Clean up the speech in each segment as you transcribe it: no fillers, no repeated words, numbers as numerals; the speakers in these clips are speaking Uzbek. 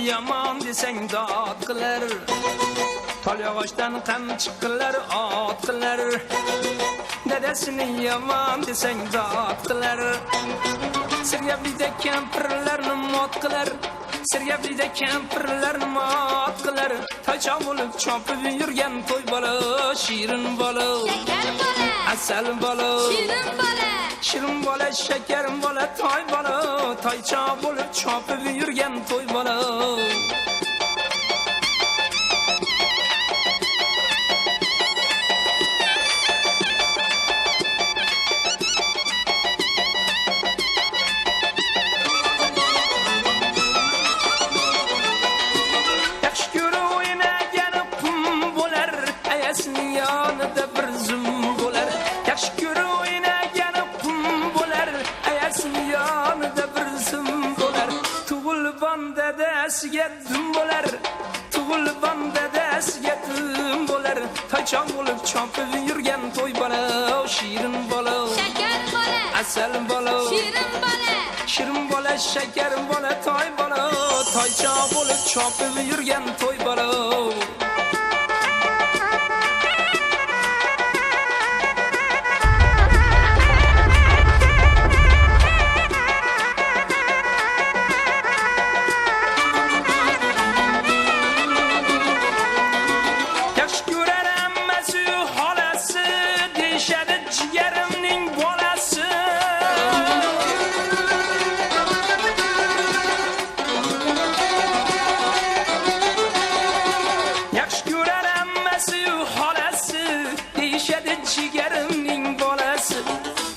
yomon desang dod qilar. Tol yog'ochdan qam chiqqilar, ot qilar. Dadasini yomon desang dod qilar. Sirgablida kampirlarni mot qilar. Sirgablida kampirlarni mot qilar. Toychoq bo'lib chopib yurgan to'y bola, shirin bola. Shakar bola, asal bola. shirin bola. Shirin bola, shakar bola, toy bola. Toychoq bo'lib chopib yurgan to'y bola. Dadasiga dum bo'lar, tug'ilgan dadasiga dum bo'lar. Toychoq bo'lib chopib yurgan to'y bola, shirin bola. Shakar bola, asal bola. shirin bola. Shirin bola, shakar bola, toy bola. Toychoq bo'lib chopib yurgan to'y bola.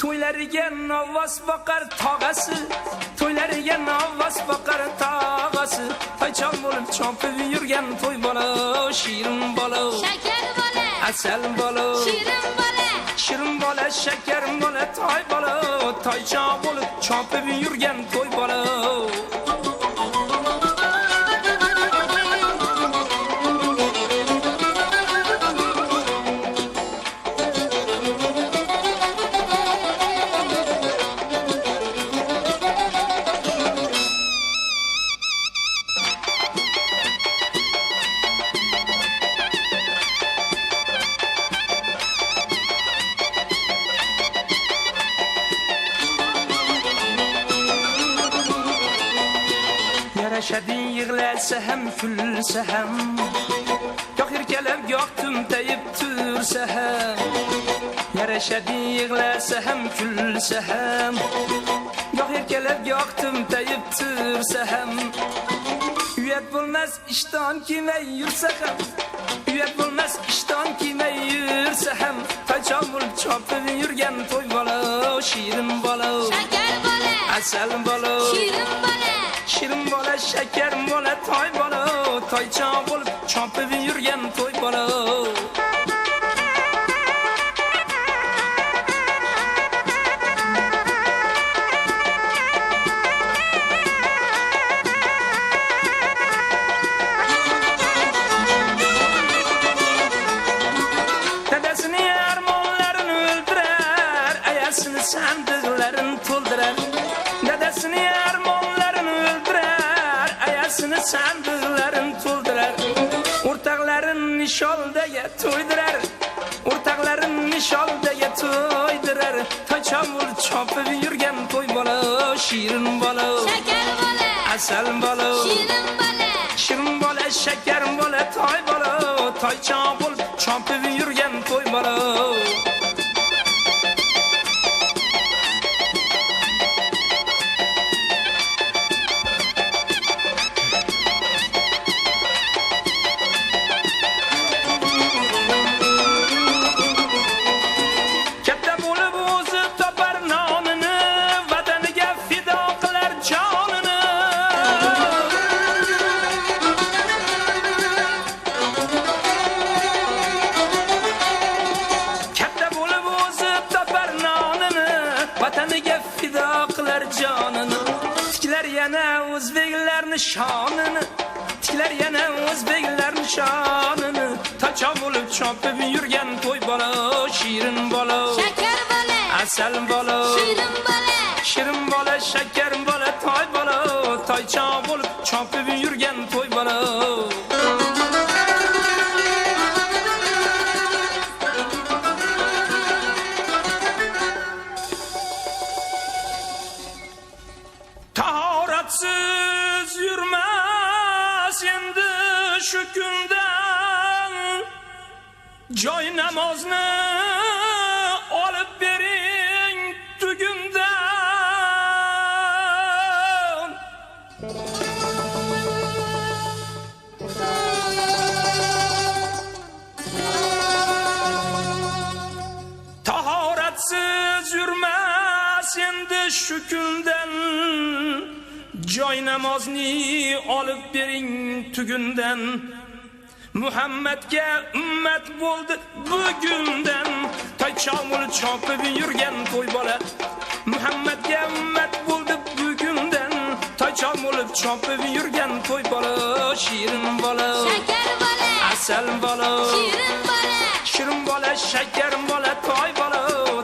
To'ylariga novvos boqar tog'asi, to'ylariga novvos boqar tog'asi. Toychoq bo'lib chopib yurgan to'y bola, shirin bola. Shakar bola, asal bola. shirin bola. Shirin bola, shakar bola, toy bola. Toychoq bo'lib chopib yurgan to'y bola. Yarashadi yig'lasa ham kulsa ham, yo'q erkalab yo'q tumtayib tursa ham. Yarashadi yig'lasa ham kulsa ham, yo'q erkalab yo'q tumtayib tursa ham. Uyat bo'lmas ishton kiymay yursa ham, uyat bo'lmas ishton kiymay yursa ham. Toychoq bo'lib chopib yurgan to'y bola, shirin bola. Shakar bola, asal bola. shirin bola. Shirin bola, shakar bola, toy bola. Toychoq bo'lib chopib yurgan to'y bola. Dadasini armonlarini o'ldirar, ayasini sandiqlarini to'ldirar. Dadasini armonlarini o'ldirar, ayasini sandiqlarini to'ldirar. O'rtaqlarini nishondaga to'ydirar, o'rtaqlarini nishondaga to'ydirar. Toychoq bo'lib chopib yurgan to'y bola, shirin bola. Shakar bola, asal bola. shirin bola. Shirin bola, shakar bola, toy bola. Toychoq bo'lib chopib yurgan to'y bola. o'zbeklarning shonini, tiklar yana o'zbeklarning shonini. Toychoq bo'lib chopib yurgan to'y bola, shirin bola, shakar bola, asal bola, shirin bola, shirin bola, shakar bola, toy bola. Toychoq bo'lib chopib yurgan yurgan to'y bola. Tahoratsiz yurmas endi shu kundan, joy namozni olib bering tugundan. Tahoratsiz yurmas endi shu kundan, joy namozni olib bering tugundan. Muhammadga ummat bo'ldi bugundan, toy chamul chopib yurgan to'y bola. Muhammadga ummat bo'ldi bugundan, toy chamul chopib yurgan to'y bola. Shirin bola, Shakar bola, asal bola, shirin bola, shirin bola, shakar bola, toy bola.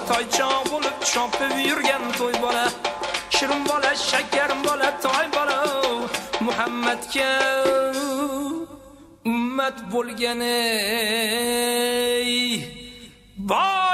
Toy chamul chopib yurgan to'y bola. Shirin bola, shakar bola, toy bola. Muhammadga ummat bo'lgani bor.